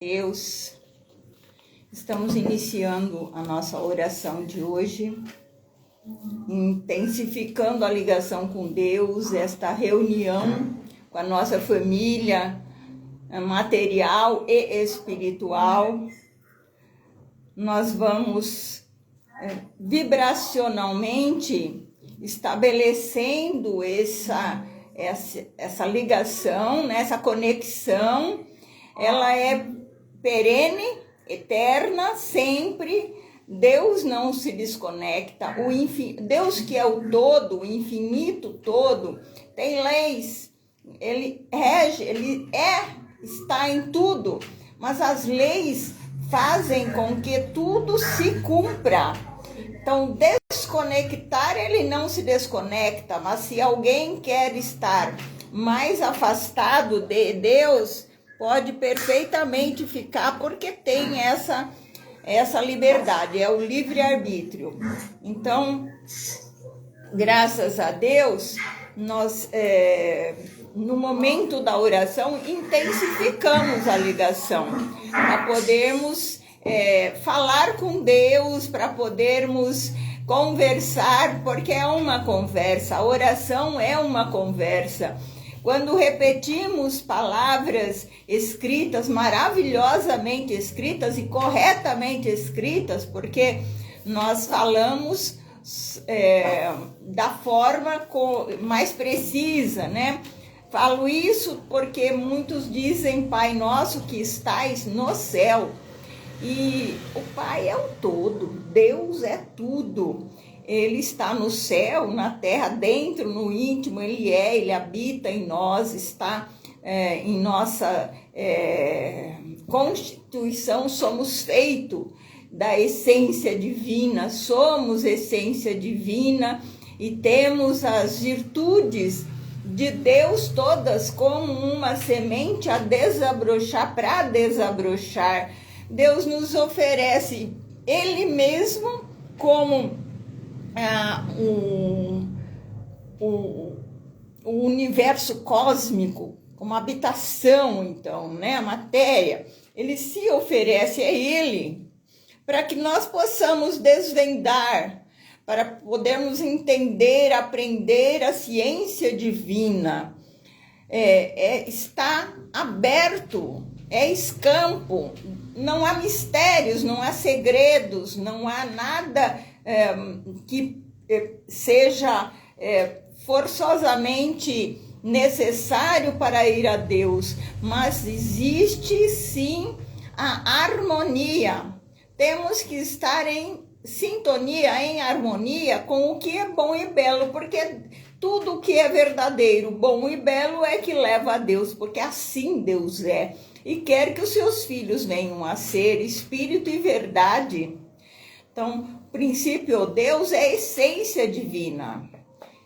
Deus, estamos iniciando a nossa oração de hoje, intensificando a ligação com Deus, esta reunião com a nossa família material e espiritual. Nós vamos vibracionalmente estabelecendo essa ligação, né? Essa conexão. Ela é perene, eterna, sempre. Deus não se desconecta. Deus, que é o todo, o infinito todo, tem leis. Ele rege, está em tudo, mas as leis fazem com que tudo se cumpra. Então, desconectar, ele não se desconecta, mas se alguém quer estar mais afastado de Deus, pode perfeitamente ficar, porque tem essa liberdade, é o livre-arbítrio. Então, graças a Deus, nós, no momento da oração, intensificamos a ligação, para podermos falar com Deus, para podermos conversar, porque é uma conversa, a oração é uma conversa. Quando repetimos palavras escritas, maravilhosamente escritas e corretamente escritas, porque nós falamos da forma mais precisa, né? Falo isso porque muitos dizem, Pai nosso que estais no céu. E o Pai é o todo, Deus é tudo. Ele está no céu, na terra, dentro, no íntimo, ele habita em nós, está em nossa constituição, somos feitos da essência divina, somos essência divina e temos as virtudes de Deus todas como uma semente a desabrochar, para desabrochar. Deus nos oferece Ele mesmo como o universo cósmico, como habitação, então, né? A matéria. Ele se oferece a Ele para que nós possamos desvendar, para podermos entender, aprender a ciência divina. Está aberto, é escampo, não há mistérios, não há segredos, não há nada que seja forçosamente necessário para ir a Deus, mas existe sim a harmonia. Temos que estar em sintonia, em harmonia com o que é bom e belo, porque tudo o que é verdadeiro, bom e belo é que leva a Deus, porque assim Deus é. E quer que os seus filhos venham a ser espírito e verdade. Então, o princípio Deus é a essência divina.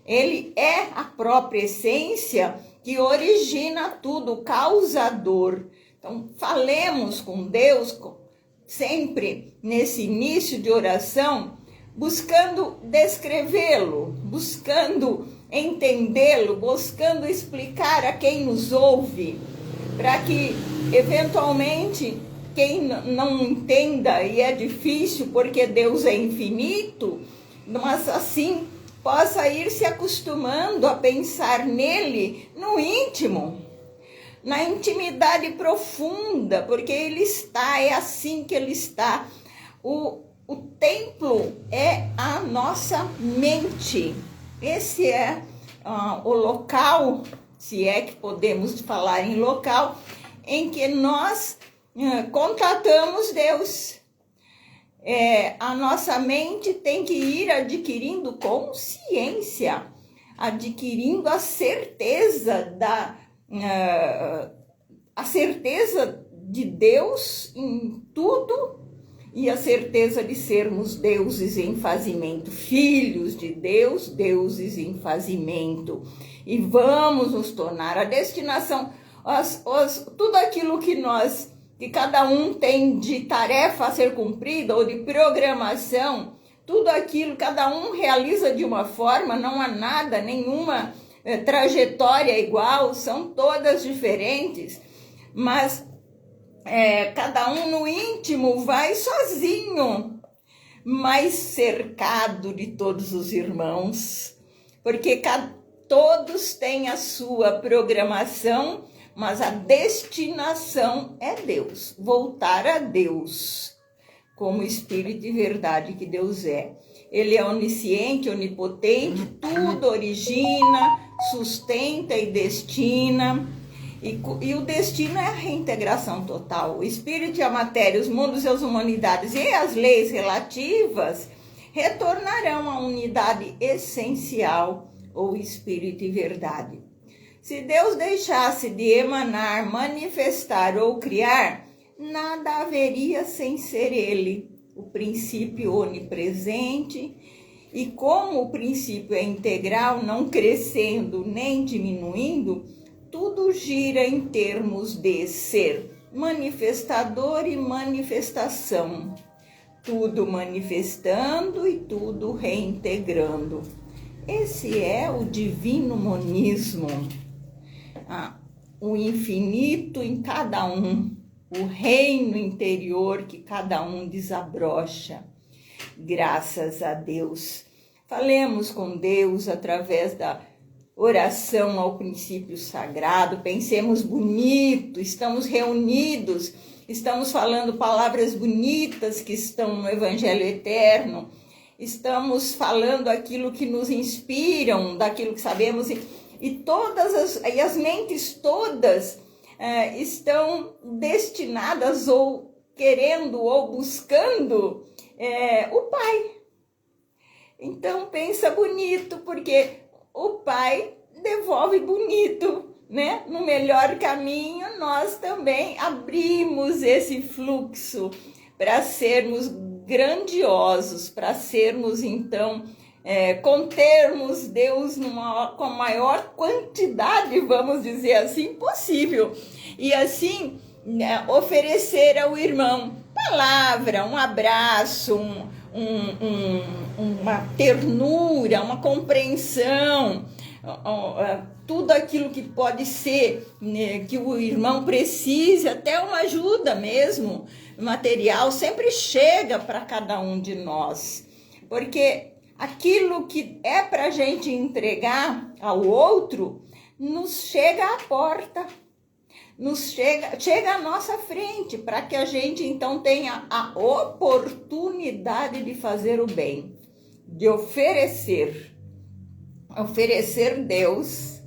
Ele é a própria essência que origina tudo, causador. Então, falemos com Deus sempre nesse início de oração, buscando descrevê-lo, buscando entendê-lo, buscando explicar a quem nos ouve, para que, eventualmente, quem não entenda, e é difícil porque Deus é infinito, mas assim possa ir se acostumando a pensar nele no íntimo, na intimidade profunda, porque ele está, é assim que ele está. O templo é a nossa mente. Esse é o local, se é que podemos falar em local, em que nós contatamos Deus. A nossa mente tem que ir adquirindo consciência, adquirindo a certeza a certeza de Deus em tudo e a certeza de sermos deuses em fazimento, filhos de Deus, deuses em fazimento. E vamos nos tornar a destinação, tudo aquilo que cada um tem de tarefa a ser cumprida ou de programação, tudo aquilo, cada um realiza de uma forma, não há nada, nenhuma trajetória igual, são todas diferentes, mas cada um no íntimo vai sozinho, mas cercado de todos os irmãos, porque todos têm a sua programação, mas a destinação é Deus, voltar a Deus, como Espírito e verdade que Deus é. Ele é onisciente, onipotente, tudo origina, sustenta e destina. E o destino é a reintegração total. O espírito e a matéria, os mundos e as humanidades e as leis relativas retornarão à unidade essencial, ou espírito e verdade. Se Deus deixasse de emanar, manifestar ou criar, nada haveria sem ser Ele, o princípio onipresente. E como o princípio é integral, não crescendo nem diminuindo, tudo gira em termos de ser manifestador e manifestação, tudo manifestando e tudo reintegrando. Esse é o divino monismo, o infinito em cada um, o reino interior que cada um desabrocha. Graças a Deus. Falemos com Deus através da oração ao princípio sagrado, pensemos bonito, estamos reunidos, estamos falando palavras bonitas que estão no Evangelho Eterno, estamos falando aquilo que nos inspiram, daquilo que sabemos, e todas as mentes todas estão destinadas ou querendo ou buscando o Pai. Então pensa bonito, porque o Pai devolve bonito, né? No melhor caminho, nós também abrimos esse fluxo para sermos grandiosos, para sermos, então, contermos Deus com a maior quantidade, vamos dizer assim, possível. E assim, oferecer ao irmão palavra, um abraço, uma ternura, uma compreensão, tudo aquilo que pode ser, né, que o irmão precise, até uma ajuda mesmo, material, sempre chega para cada um de nós, porque aquilo que é para a gente entregar ao outro, nos chega à porta, chega à nossa frente, para que a gente então tenha a oportunidade de fazer o bem, de oferecer Deus,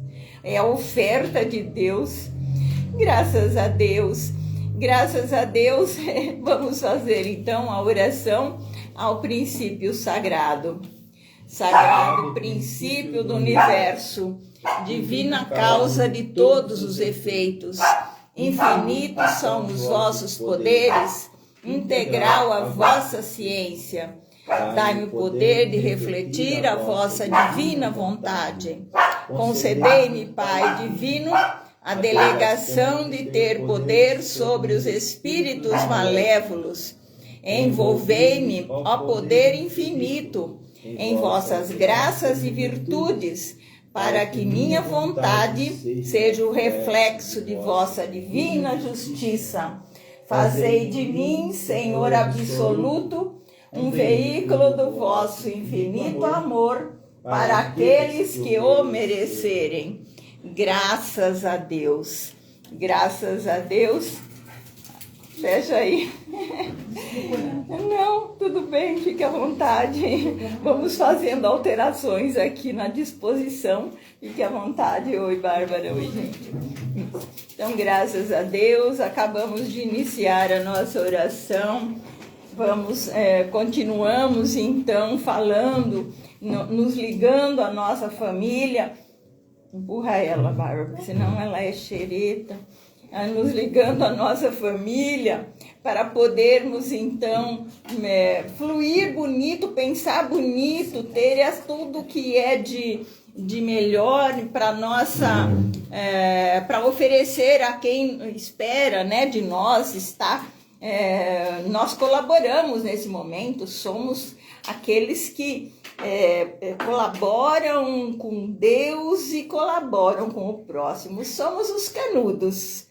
é a oferta de Deus. Graças a Deus, vamos fazer então a oração ao princípio sagrado. Sagrado princípio do universo, divina causa de todos os efeitos, infinitos são os vossos poderes, integral a vossa ciência. Dai-me o poder de refletir a vossa divina vontade. Concedei-me, Pai divino, a delegação de ter poder sobre os espíritos malévolos. Envolvei-me, ó poder infinito, em vossas graças e virtudes, para que minha vontade seja o reflexo de vossa divina justiça. Fazei de mim, Senhor absoluto, um veículo do vosso infinito amor para aqueles que o merecerem. Graças a Deus. Graças a Deus. Fecha aí. Não, tudo bem, fique à vontade. Vamos fazendo alterações aqui na disposição. Fique à vontade. Oi, Bárbara. Oi, gente. Então, graças a Deus, acabamos de iniciar a nossa oração. Continuamos então falando, nos ligando à nossa família. Empurra ela, Bárbara, porque senão ela é xereta. Nos ligando à nossa família, para podermos então fluir bonito, pensar bonito, ter tudo que é de melhor para nossa, para oferecer a quem espera, né, de nós estar. Nós colaboramos nesse momento, somos aqueles que colaboram com Deus e colaboram com o próximo, somos os canudos.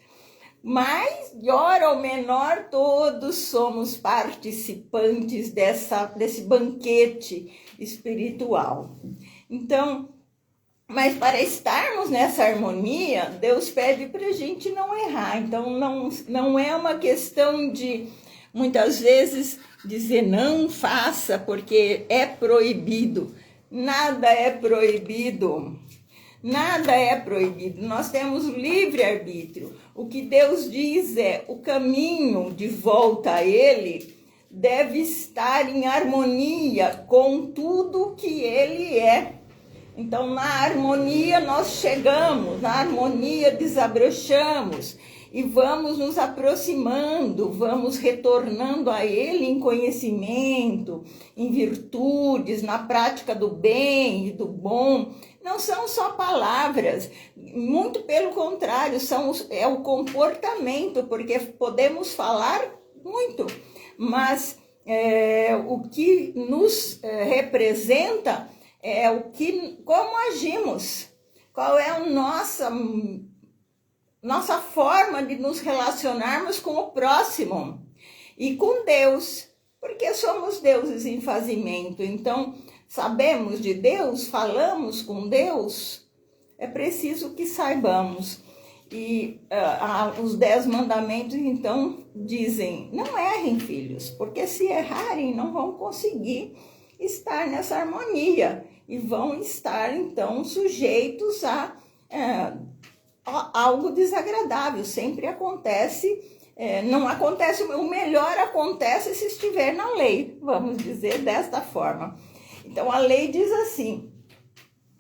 maior ou menor, todos somos participantes desse banquete espiritual. Então, mas para estarmos nessa harmonia, Deus pede para a gente não errar. Então, não é uma questão de, muitas vezes, dizer não faça porque é proibido. Nada é proibido. Nada é proibido. Nós temos livre-arbítrio. O que Deus diz é o caminho de volta a Ele deve estar em harmonia com tudo que Ele é. Então, na harmonia nós chegamos, na harmonia desabrochamos e vamos nos aproximando, vamos retornando a Ele em conhecimento, em virtudes, na prática do bem e do bom. Não são só palavras, muito pelo contrário, é o comportamento, porque podemos falar muito, mas o que nos representa é como agimos, qual é a nossa forma de nos relacionarmos com o próximo e com Deus, porque somos deuses em fazimento. Então, sabemos de Deus, falamos com Deus, é preciso que saibamos. E os 10 mandamentos, então, dizem, não errem, filhos, porque se errarem, não vão conseguir estar nessa harmonia e vão estar, então, sujeitos a algo desagradável. Sempre acontece, não acontece, o melhor acontece se estiver na lei, vamos dizer desta forma. Então, a lei diz assim: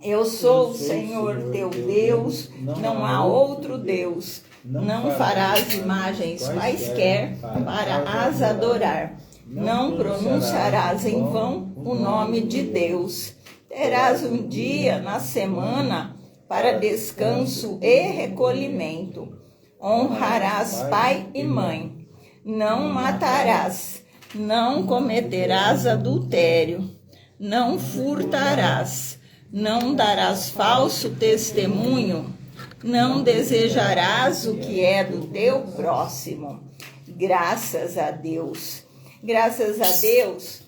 eu sou o Senhor teu Deus, não há outro Deus, não farás imagens quaisquer para as adorar, não pronunciarás em vão o nome de Deus. Terás um dia na semana para descanso e recolhimento. Honrarás pai e mãe. Não matarás. Não cometerás adultério. Não furtarás. Não darás falso testemunho. Não desejarás o que é do teu próximo. Graças a Deus. Graças a Deus.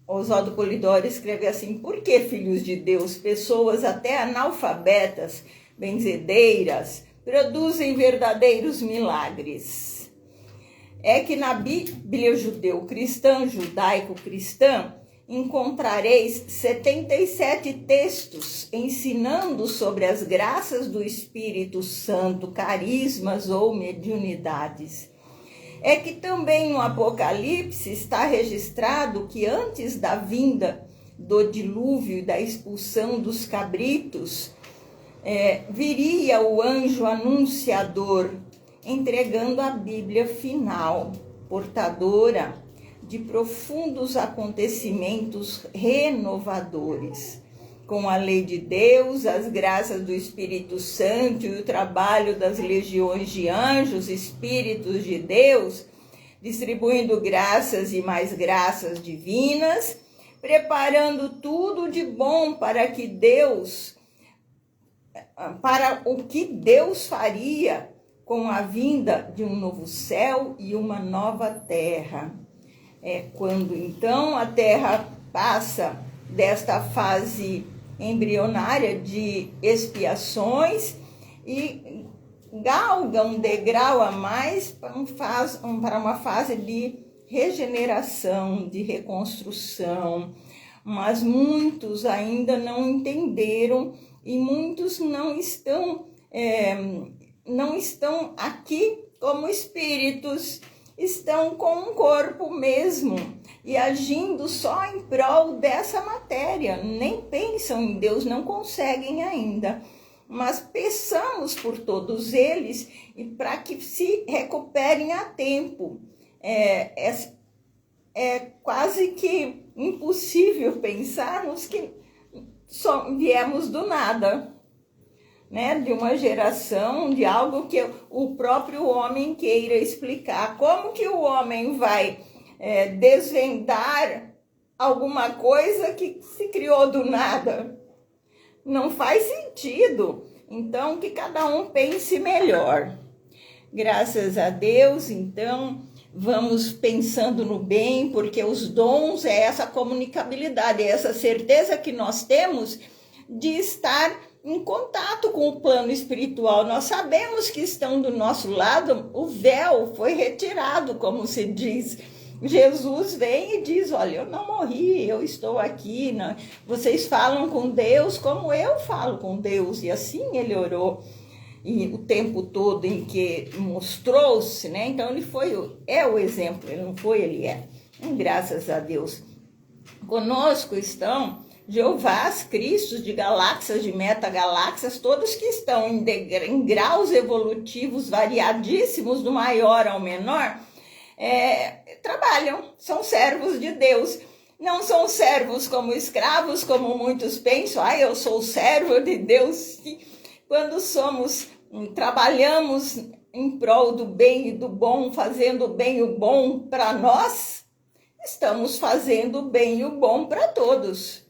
Oswaldo Polidori escreve assim: por que, filhos de Deus, pessoas até analfabetas, benzedeiras, produzem verdadeiros milagres? É que na Bíblia judeu-cristã, judaico-cristã, encontrareis 77 textos ensinando sobre as graças do Espírito Santo, carismas ou mediunidades. É que também no Apocalipse está registrado que antes da vinda do dilúvio e da expulsão dos cabritos, viria o anjo anunciador entregando a Bíblia final, portadora de profundos acontecimentos renovadores. Com a lei de Deus, as graças do Espírito Santo e o trabalho das legiões de anjos, espíritos de Deus, distribuindo graças e mais graças divinas, preparando tudo de bom para o que Deus faria com a vinda de um novo céu e uma nova terra. Quando então a terra passa desta fase embrionária de expiações e galga um degrau a mais para uma fase de regeneração, de reconstrução. Mas muitos ainda não entenderam e muitos não estão aqui como espíritos, estão com um corpo mesmo e agindo só em prol dessa matéria, nem pensam em Deus, não conseguem ainda. Mas peçamos por todos eles e para que se recuperem a tempo. É quase que impossível pensarmos que só viemos do nada, né? De uma geração, de algo que o próprio homem queira explicar. Como que o homem vai desvendar alguma coisa que se criou do nada? Não faz sentido. Então, que cada um pense melhor. Graças a Deus, então, vamos pensando no bem, porque os dons é essa comunicabilidade, é essa certeza que nós temos de estar em contato com o plano espiritual. Nós sabemos que estão do nosso lado, o véu foi retirado, como se diz. Jesus vem e diz, olha, eu não morri, eu estou aqui, né? Vocês falam com Deus como eu falo com Deus, e assim ele orou. E o tempo todo em que mostrou-se, né? Então ele é o exemplo, ele não foi, ele é. Graças a Deus. Conosco estão Jeovás, Cristos de galáxias, de metagaláxias, todos que estão em graus evolutivos variadíssimos, do maior ao menor, trabalham, são servos de Deus. Não são servos como escravos, como muitos pensam, eu sou servo de Deus. Quando trabalhamos em prol do bem e do bom, fazendo o bem e o bom para nós, estamos fazendo o bem e o bom para todos.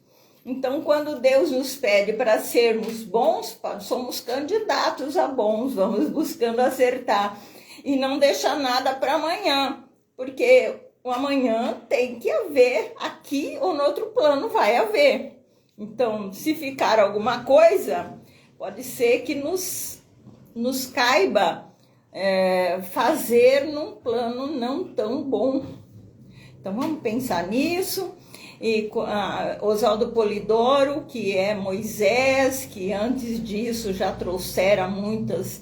Então, quando Deus nos pede para sermos bons, somos candidatos a bons, vamos buscando acertar e não deixar nada para amanhã, porque o amanhã tem que haver aqui ou no outro plano vai haver. Então, se ficar alguma coisa, pode ser que nos caiba fazer num plano não tão bom. Então vamos pensar nisso. E Oswaldo Polidoro, que é Moisés, que antes disso já trouxera muitas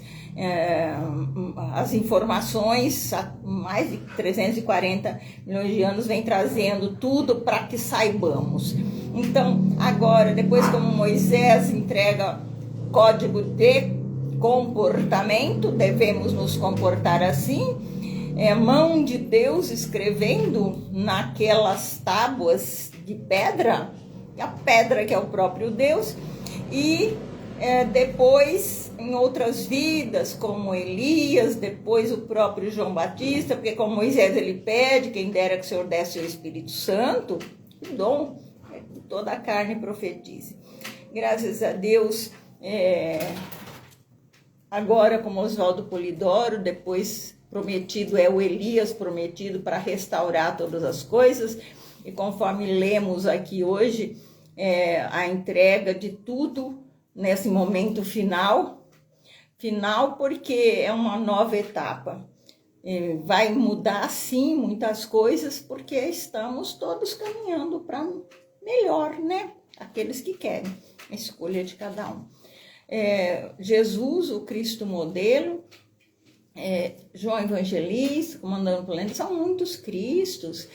as informações, há mais de 340 milhões de anos, vem trazendo tudo para que saibamos. Então, agora, depois como Moisés entrega código de comportamento, devemos nos comportar assim, mão de Deus escrevendo naquelas tábuas de pedra, a pedra que é o próprio Deus, e depois em outras vidas, como Elias, depois o próprio João Batista, porque como Moisés ele pede, quem dera que o Senhor desse o Espírito Santo, o dom, toda a carne profetize. Graças a Deus, agora como Oswaldo Polidoro, depois prometido é o Elias prometido para restaurar todas as coisas, e conforme lemos aqui hoje, a entrega de tudo nesse momento final porque é uma nova etapa. Vai mudar sim muitas coisas, porque estamos todos caminhando para melhor, né? Aqueles que querem, a escolha de cada um. Jesus, o Cristo modelo, João Evangelista, comandando o planeta, são muitos Cristos,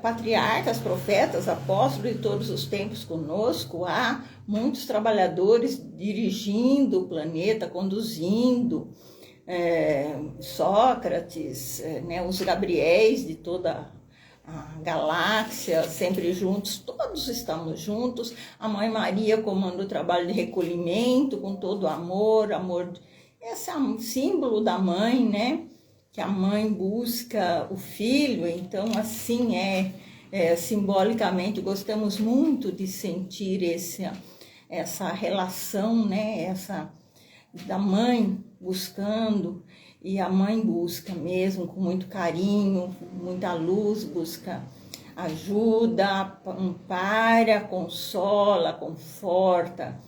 patriarcas, profetas, apóstolos de todos os tempos conosco. Há muitos trabalhadores dirigindo o planeta, conduzindo, Sócrates, os Gabriéis de toda a galáxia, sempre juntos, todos estamos juntos. A Mãe Maria comanda o trabalho de recolhimento com todo amor, esse é um símbolo da mãe, né? Que a mãe busca o filho, então assim simbolicamente gostamos muito de sentir essa relação, né? Essa da mãe buscando, e a mãe busca mesmo com muito carinho, com muita luz, busca ajuda, ampara, consola, conforta.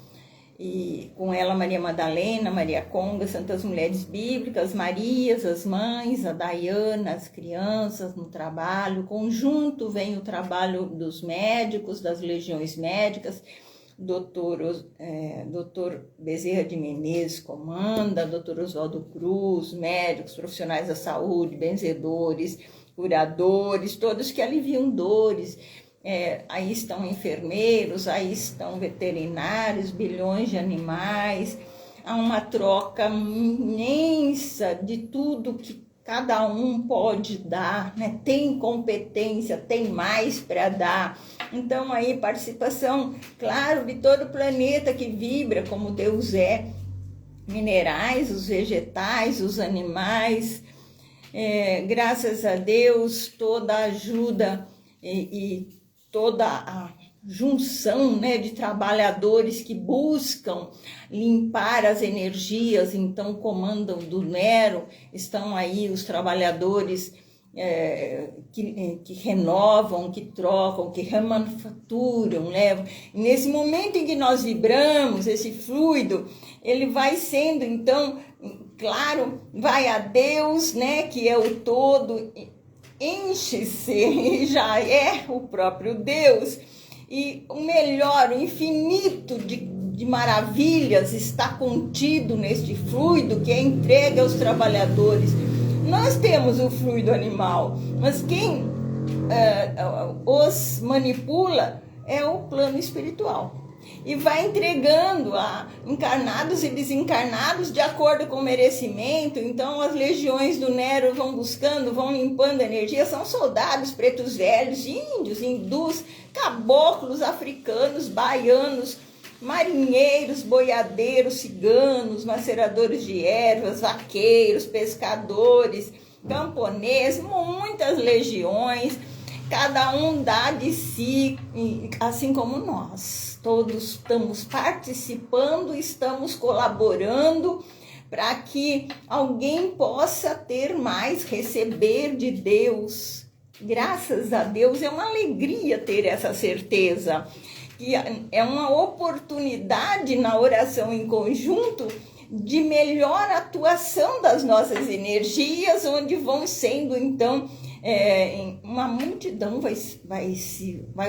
E com ela Maria Madalena, Maria Conga, Santas Mulheres Bíblicas, Marias, as mães, a Daiana, as crianças no trabalho. Conjunto vem o trabalho dos médicos, das legiões médicas. Doutor Bezerra de Menezes comanda, doutor Oswaldo Cruz, médicos, profissionais da saúde, benzedores, curadores, todos que aliviam dores. Aí estão enfermeiros, aí estão veterinários, bilhões de animais. Há uma troca imensa de tudo que cada um pode dar, né? Tem competência, tem mais para dar. Então aí participação, claro, de todo o planeta que vibra como Deus é. Minerais, os vegetais, os animais. Graças a Deus, toda a ajuda e toda junção, né, de trabalhadores que buscam limpar as energias, então comandam do Nero, estão aí os trabalhadores que renovam, que trocam, que remanufaturam, né? E nesse momento em que nós vibramos, esse fluido, ele vai sendo, então, claro, vai a Deus, né, que é o todo, enche-se, e já é o próprio Deus, e o melhor, o infinito de maravilhas está contido neste fluido que é entregue aos trabalhadores. Nós temos o fluido animal, mas quem os manipula é o plano espiritual. E vai entregando a encarnados e desencarnados de acordo com o merecimento. Então as legiões do Nero vão buscando, vão limpando a energia. São soldados, pretos velhos, índios, hindus, caboclos, africanos, baianos, marinheiros, boiadeiros, ciganos, maceradores de ervas, vaqueiros, pescadores, camponeses, muitas legiões. Cada um dá de si, assim como nós. Todos estamos participando, estamos colaborando para que alguém possa ter mais, receber de Deus. Graças a Deus, é uma alegria ter essa certeza. Que é uma oportunidade na oração em conjunto de melhor atuação das nossas energias, onde vão sendo, então, uma multidão vai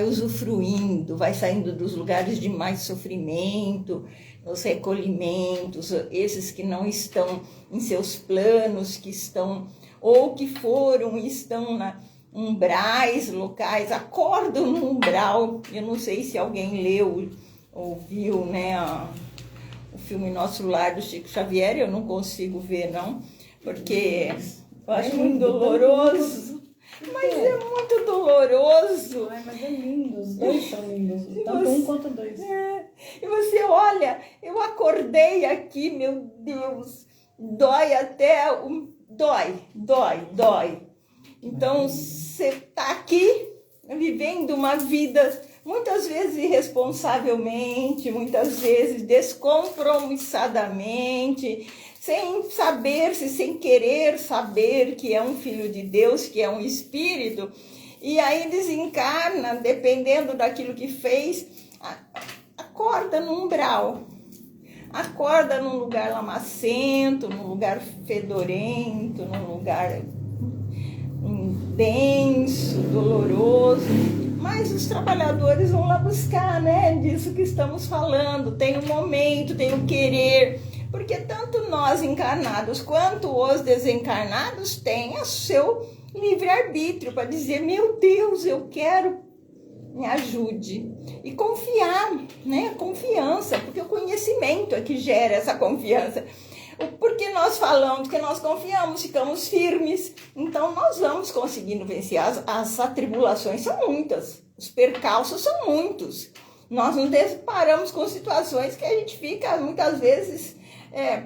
usufruindo, vai saindo dos lugares de mais sofrimento, os recolhimentos, esses que não estão em seus planos, que estão, ou que foram e estão na umbrais locais, acordam no umbral. Eu não sei se alguém leu ou viu, né, o filme Nosso Lar, do Chico Xavier. Eu não consigo ver, não, porque eu acho muito doloroso. Mas é muito doloroso. Ai, mas é lindo, os dois são lindos, tanto um quanto dois. E você olha, eu acordei aqui, meu Deus, dói até, dói. Então, você está aqui vivendo uma vida, muitas vezes irresponsavelmente, muitas vezes descompromissadamente, sem saber-se, sem querer saber que é um filho de Deus, que é um espírito, e aí desencarna, dependendo daquilo que fez, acorda no umbral, acorda num lugar lamacento, num lugar fedorento, num lugar denso, doloroso, mas os trabalhadores vão lá buscar, né, disso que estamos falando, tem o momento, tem o querer, porque tanto nós encarnados quanto os desencarnados têm o seu livre-arbítrio para dizer, meu Deus, eu quero, me ajude, e confiar, né, confiança, porque o conhecimento é que gera essa confiança. Porque nós falamos, que nós confiamos, ficamos firmes, então nós vamos conseguindo vencer. As atribulações são muitas, os percalços são muitos. Nós nos deparamos com situações que a gente fica muitas vezes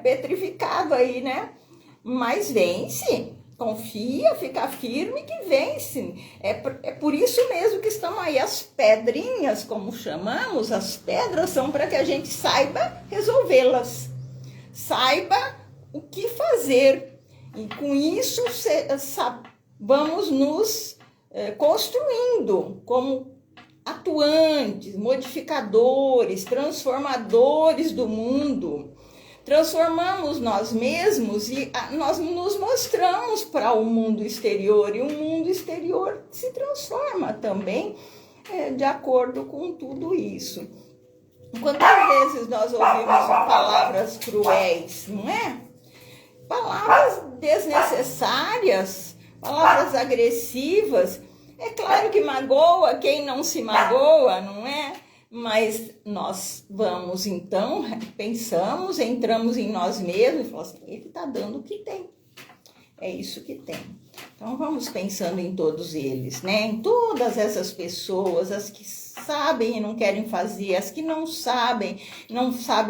petrificado aí, né? Mas vence, confia, fica firme que vence. É por isso mesmo que estão aí as pedrinhas, como chamamos, as pedras são para que a gente saiba resolvê-las. Saiba o que fazer, e com isso vamos nos construindo como atuantes, modificadores, transformadores do mundo. Transformamos nós mesmos e nós nos mostramos para o mundo exterior, e o mundo exterior se transforma também de acordo com tudo isso. Quantas vezes nós ouvimos palavras cruéis, não é? Palavras desnecessárias, palavras agressivas. É claro que magoa quem não se magoa, não é? Mas nós vamos então, pensamos, entramos em nós mesmos e falamos assim, ele está dando o que tem. É isso que tem. Então vamos pensando em todos eles, né? Em todas essas pessoas, as que sabem e não querem fazer, as que não sabem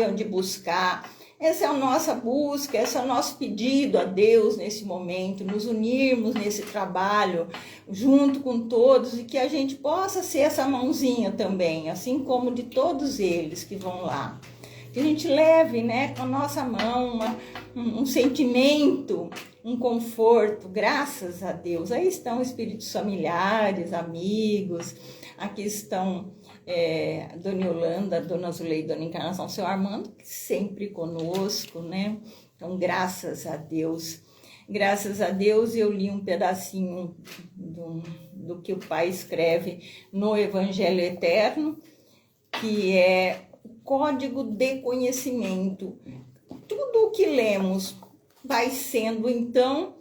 onde buscar. Essa é a nossa busca, esse é o nosso pedido a Deus nesse momento, nos unirmos nesse trabalho junto com todos e que a gente possa ser essa mãozinha também, assim como de todos eles que vão lá. Que a gente leve, né, com a nossa mão um sentimento, um conforto, graças a Deus. Aí estão espíritos familiares, amigos, aqui estão Dona Yolanda, Dona Zuleida, Dona Encarnação, seu Armando, sempre conosco, né? Então, graças a Deus. Graças a Deus, eu li um pedacinho do que o Pai escreve no Evangelho Eterno, que é o código de conhecimento. Tudo o que lemos vai sendo, então,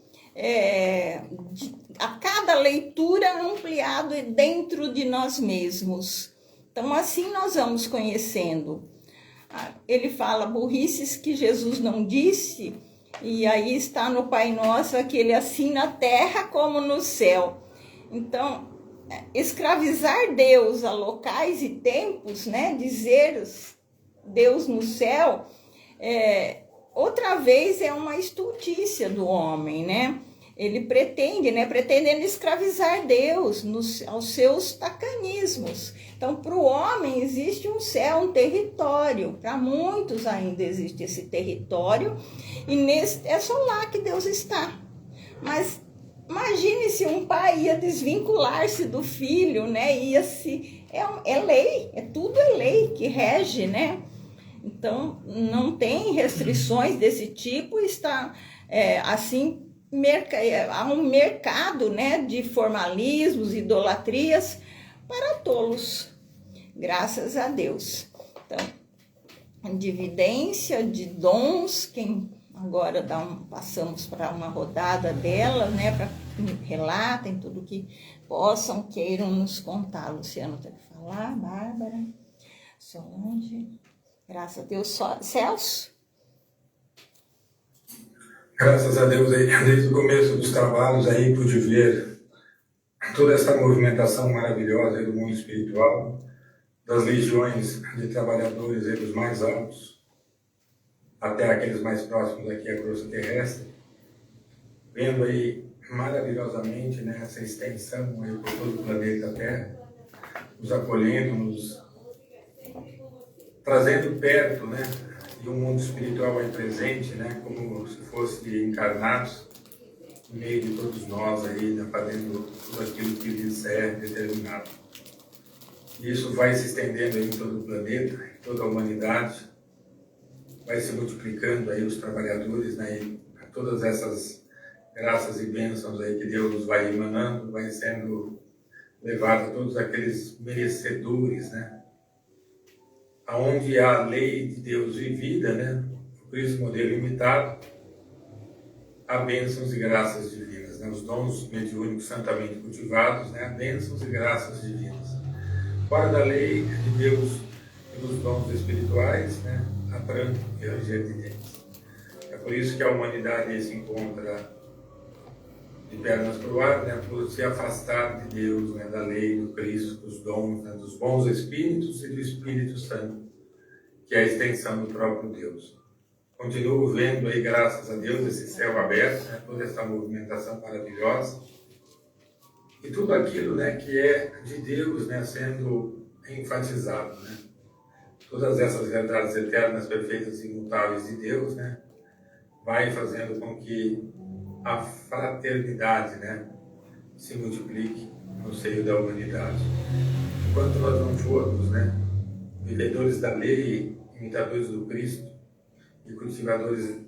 a cada leitura ampliado dentro de nós mesmos. Então, assim nós vamos conhecendo. Ele fala burrices que Jesus não disse, e aí está no Pai Nosso, aquele assim na terra como no céu. Então, escravizar Deus a locais e tempos, né? Dizer Deus no céu, outra vez é uma estultícia do homem, né? Ele pretendendo escravizar Deus aos seus tacanismos. Então, para o homem existe um céu, um território. Para muitos ainda existe esse território. E é só lá que Deus está. Mas imagine se um pai ia desvincular-se do filho, né? É lei, tudo é lei que rege, né? Então, não tem restrições desse tipo. Está assim... há um mercado, né, de formalismos, idolatrias para tolos, graças a Deus. Então, dividência de dons, quem agora passamos para uma rodada dela, né, para relatem tudo que possam, queiram nos contar. Luciano tem que falar, Bárbara, Solange, graças a Deus, Celso. Graças a Deus, aí, desde o começo dos trabalhos, aí pude ver toda essa movimentação maravilhosa aí do mundo espiritual, das legiões de trabalhadores aí dos mais altos, até aqueles mais próximos aqui à crosta terrestre, vendo aí maravilhosamente, né, essa extensão aí por todo o planeta Terra, nos acolhendo, nos trazendo perto, né, de um mundo espiritual aí presente, né, como se fosse encarnados no meio de todos nós aí, né, fazendo tudo aquilo que lhes é determinado. E isso vai se estendendo aí em todo o planeta, em toda a humanidade, vai se multiplicando aí os trabalhadores, né, e todas essas graças e bênçãos aí que Deus vai emanando, vai sendo levado a todos aqueles merecedores, né, aonde a lei de Deus vivida, né, o Cristo modelo imitado, há bênçãos e graças divinas, né, os dons mediúnicos santamente cultivados, né, bênçãos e graças divinas. Fora da lei de Deus e dos dons espirituais, né, a branco e ranger de dentes. É por isso que a humanidade se encontra de pernas para o ar, né, por se afastar de Deus, né, da lei, do Cristo, dos dons, né, dos bons espíritos e do Espírito Santo, que é a extensão do próprio Deus. Continuo vendo aí, graças a Deus, esse céu aberto, né, toda essa movimentação maravilhosa, e tudo aquilo, né, que é de Deus, né, sendo enfatizado, né, todas essas verdades eternas, perfeitas e imutáveis de Deus, né, vai fazendo com que a fraternidade, né, se multiplique no seio da humanidade. Enquanto nós não formos, né, vivedores da lei, imitadores do Cristo e cultivadores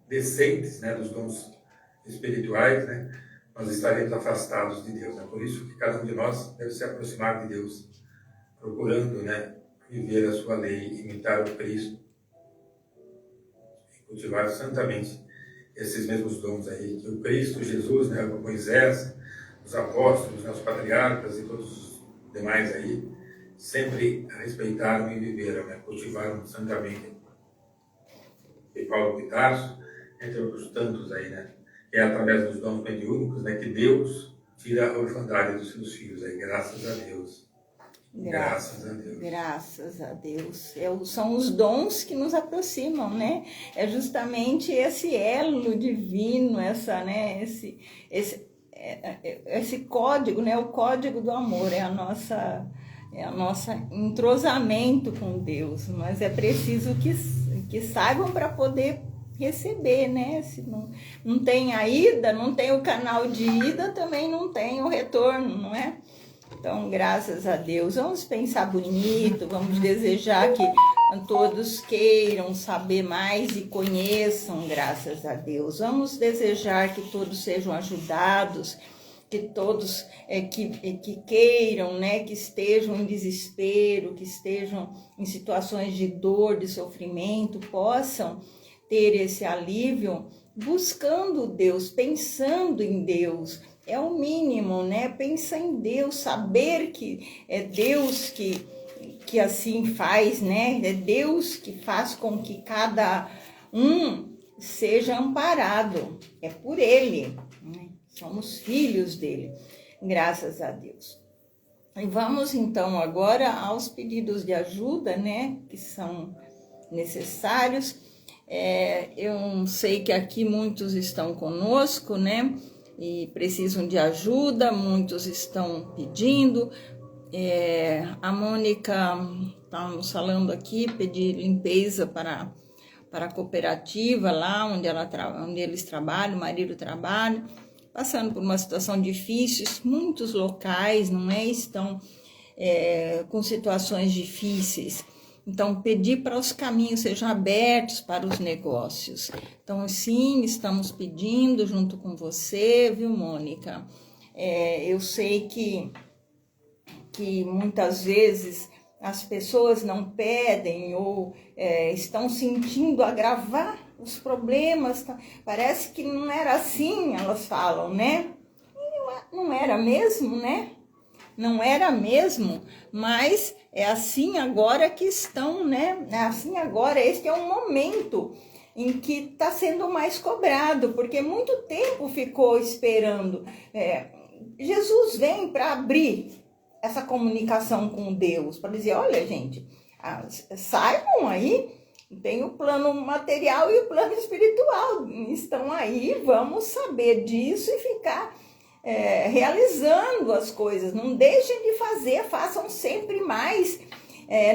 decentes, né, dos dons espirituais, né, nós estaremos afastados de Deus. É por isso que cada um de nós deve se aproximar de Deus, procurando, né, viver a sua lei, imitar o Cristo e cultivar santamente esses mesmos dons aí que o Cristo, Jesus, né, o Moisés, os apóstolos, né, os patriarcas e todos os demais aí sempre respeitaram e viveram, né, cultivaram santamente. E Paulo de Tarso, entre outros tantos aí, né, que é através dos dons mediúnicos, né, que Deus tira a orfandade dos seus filhos aí, graças a Deus. Graças a Deus. Graças a Deus. São os dons que nos aproximam, né? É justamente esse elo divino, esse código, né? O código do amor, é a nossa entrosamento com Deus. Mas é preciso que saibam para poder receber, né? Se não tem a ida, não tem o canal de ida, também não tem o retorno, não é? Então, graças a Deus, vamos pensar bonito, vamos desejar que todos queiram saber mais e conheçam, graças a Deus. Vamos desejar que todos sejam ajudados, que todos que queiram, né, que estejam em desespero, que estejam em situações de dor, de sofrimento, possam ter esse alívio buscando Deus, pensando em Deus. É o mínimo, né? Pensar em Deus, saber que é Deus que assim faz, né? É Deus que faz com que cada um seja amparado. É por Ele, né? Somos filhos dele, graças a Deus. E vamos então agora aos pedidos de ajuda, né? Que são necessários. Eu sei que aqui muitos estão conosco, né? E precisam de ajuda, muitos estão pedindo. A Mônica está nos falando aqui, pedir limpeza para a cooperativa lá onde eles trabalham, o marido trabalha, passando por uma situação difícil. Muitos locais, não é? Estão com situações difíceis. Então, pedir para os caminhos sejam abertos para os negócios. Então, sim, estamos pedindo junto com você, viu, Mônica? Eu sei que muitas vezes as pessoas não pedem ou estão sentindo agravar os problemas. Parece que não era assim, elas falam, né? E não era mesmo, né? Não era mesmo, mas é assim agora que estão, né? É assim agora, este é um momento em que está sendo mais cobrado, porque muito tempo ficou esperando. Jesus vem para abrir essa comunicação com Deus, para dizer, olha, gente, saibam aí, tem o plano material e o plano espiritual, estão aí, vamos saber disso e ficar realizando as coisas. Não deixem de fazer, façam sempre mais,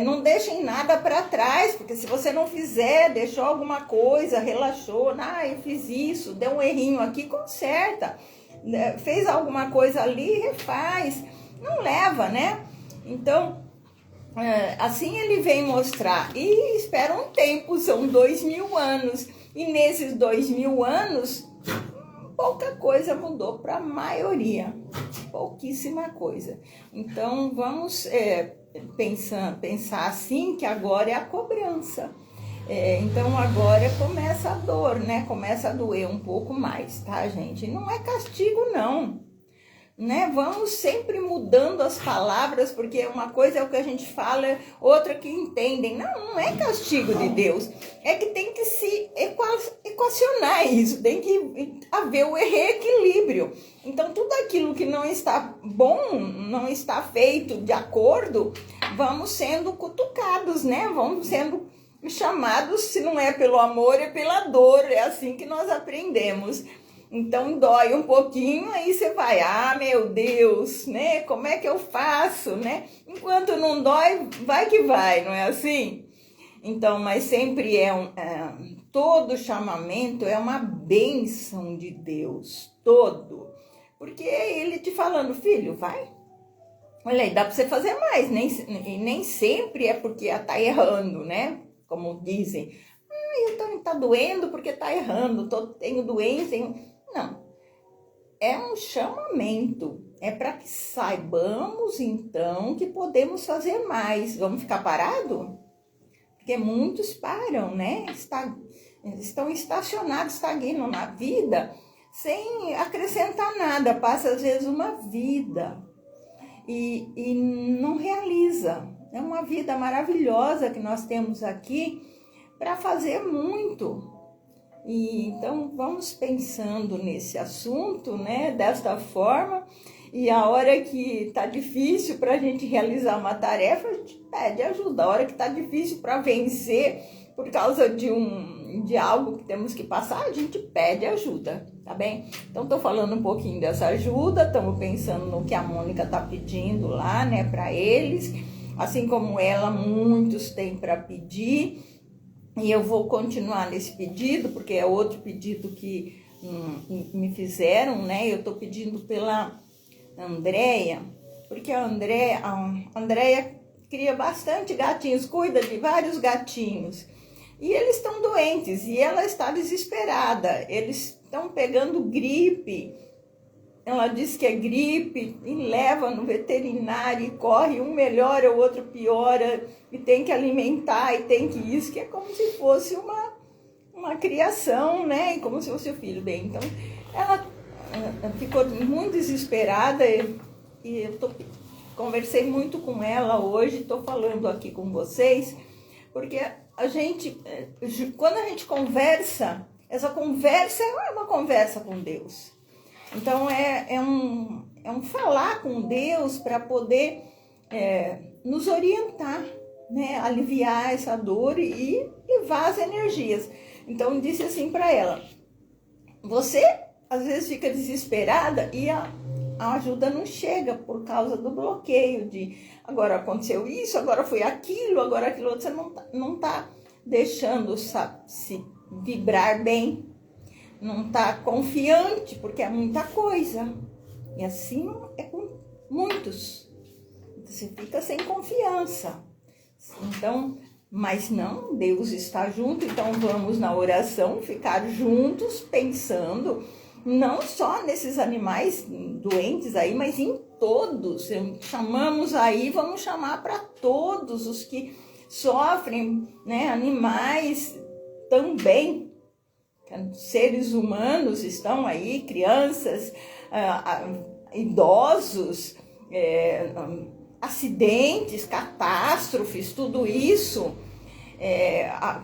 não deixem nada para trás, porque se você não fizer, deixou alguma coisa, relaxou, eu fiz isso, deu um errinho aqui, conserta, fez alguma coisa ali, refaz, não leva, né? Então, assim ele vem mostrar, e espera um tempo, são 2000 anos, e nesses 2000 anos, pouca coisa mudou para a maioria, pouquíssima coisa. Então, vamos pensar assim, que agora é a cobrança. Então, agora começa a dor, né? Começa a doer um pouco mais, tá, gente? Não é castigo, não. Né? Vamos sempre mudando as palavras, porque uma coisa é o que a gente fala, outra que entendem. Não é castigo de Deus, é que tem que se equacionar isso, tem que haver o reequilíbrio. Então, tudo aquilo que não está bom, não está feito de acordo, vamos sendo cutucados, né? Vamos sendo chamados, se não é pelo amor, é pela dor, é assim que nós aprendemos. Então, dói um pouquinho, aí você vai, meu Deus, né? Como é que eu faço, né? Enquanto não dói, vai que vai, não é assim? Então, mas sempre todo chamamento é uma bênção de Deus, todo. Porque é Ele te falando, filho, vai. Olha aí, dá para você fazer mais, nem sempre é porque tá errando, né? Como dizem, tá doendo porque tá errando, tenho doença, Não, é um chamamento, é para que saibamos então que podemos fazer mais. Vamos ficar parados? Porque muitos param, né? Estão estacionados, estagnam na vida, sem acrescentar nada, passa às vezes uma vida e não realiza. É uma vida maravilhosa que nós temos aqui para fazer muito. E então vamos pensando nesse assunto, né, desta forma, E a hora que tá difícil para a gente realizar uma tarefa, a gente pede ajuda. A hora que tá difícil para vencer por causa de algo que temos que passar, a gente pede ajuda, tá bem? Então, estou falando um pouquinho dessa ajuda, estamos pensando no que a Mônica está pedindo lá, né, para eles. Assim como ela, muitos têm para pedir. E eu vou continuar nesse pedido, porque é outro pedido que me fizeram, né? Eu estou pedindo pela Andréia, porque a Andréia cria bastante gatinhos, cuida de vários gatinhos. E eles estão doentes e ela está desesperada. Eles estão pegando gripe. Ela diz que é gripe e leva no veterinário e corre, um melhora, o outro piora, e tem que alimentar, e tem que isso, que é como se fosse uma criação, né? Como se fosse o filho. Bem, então, ela ficou muito desesperada e eu conversei muito com ela hoje, estou falando aqui com vocês, porque quando a gente conversa, essa conversa é uma conversa com Deus. Então, é um falar com Deus para poder nos orientar, né? Aliviar essa dor e levar as energias. Então, disse assim para ela, você às vezes fica desesperada e a ajuda não chega por causa do bloqueio de agora aconteceu isso, agora foi aquilo, agora aquilo outro, você não tá deixando se vibrar bem. Não está confiante, porque é muita coisa. E assim é com muitos. Você fica sem confiança. Então, mas não, Deus está junto, então vamos na oração ficar juntos, pensando, não só nesses animais doentes aí, mas em todos. Chamamos aí, vamos chamar para todos os que sofrem, né? Animais também. Seres humanos estão aí, crianças, idosos, acidentes, catástrofes, tudo isso.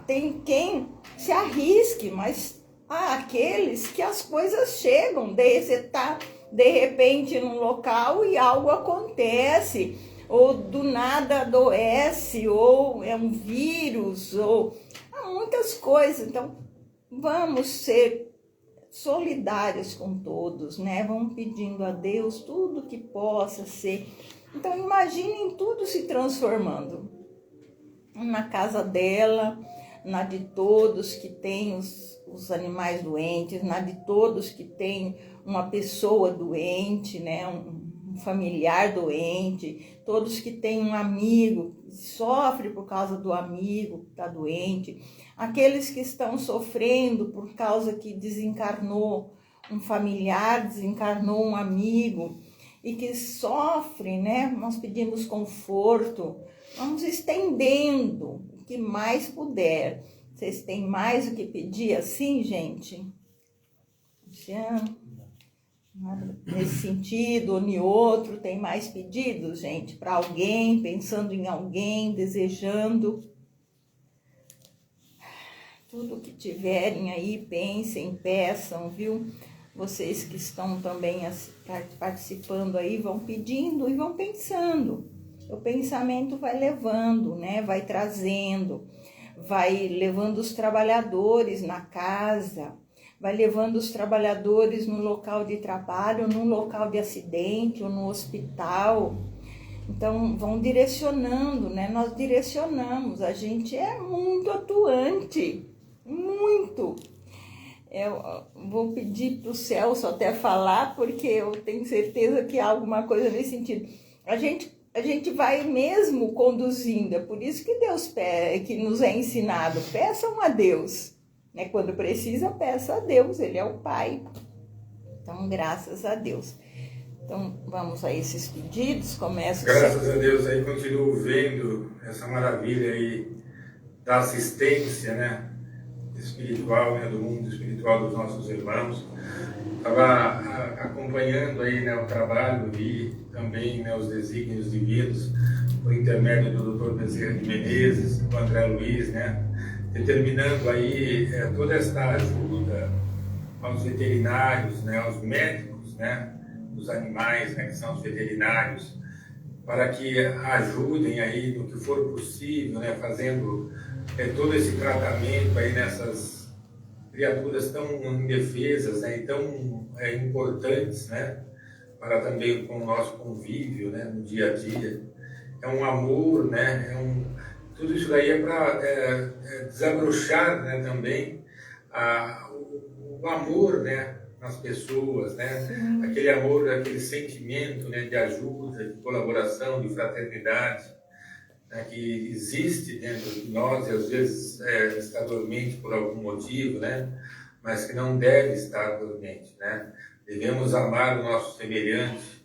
Tem quem se arrisque, mas há aqueles que as coisas chegam, você está de repente num local e algo acontece, ou do nada adoece, ou é um vírus, ou há muitas coisas. Então, vamos ser solidários com todos, né? Vamos pedindo a Deus tudo que possa ser. Então, imaginem tudo se transformando. Na casa dela, na de todos que têm os animais doentes, na de todos que têm uma pessoa doente, né? Um familiar doente, todos que têm um amigo que sofre por causa do amigo que está doente, aqueles que estão sofrendo por causa que desencarnou um familiar, desencarnou um amigo e que sofrem, né? Nós pedimos conforto, vamos estendendo o que mais puder. Vocês têm mais o que pedir assim, gente? Nesse sentido ou em outro, tem mais pedidos, gente? Para alguém, pensando em alguém, desejando. Tudo que tiverem aí, pensem, peçam, viu? Vocês que estão também participando aí, vão pedindo e vão pensando. O pensamento vai levando, né? Vai trazendo, vai levando os trabalhadores na casa, vai levando os trabalhadores no local de trabalho, no local de acidente ou no hospital. Então, vão direcionando, né? Nós direcionamos, a gente é muito atuante, muito. Eu vou pedir para o Celso até falar, porque eu tenho certeza que há alguma coisa nesse sentido. A gente vai mesmo conduzindo, é por isso que Deus que nos é ensinado, peçam a Deus. Né? Quando precisa, peça a Deus, Ele é o Pai. Então, graças a Deus. Então, vamos a esses pedidos, começa... Graças a Deus, aí continuo vendo essa maravilha aí da assistência, né? Espiritual, né? Do mundo espiritual dos nossos irmãos. Estava acompanhando aí, né, o trabalho e também, né, os desígnios divinos por intermédio do Dr. Bezerra de Menezes, do André Luiz, né? Determinando aí toda esta ajuda aos veterinários, né, aos médicos, né, dos animais, né, que são os veterinários, para que ajudem aí no que for possível, né, fazendo todo esse tratamento aí nessas criaturas tão indefesas, né, e tão importantes, né, para também com o nosso convívio, né, no dia a dia. É um amor, né, tudo isso daí é para desabrochar, né, também o amor, né, nas pessoas, né, aquele amor, aquele sentimento, né, de ajuda, de colaboração, de fraternidade, né, que existe dentro de nós e às vezes está dormente por algum motivo, né, mas que não deve estar dormente, né. Devemos amar o nosso semelhante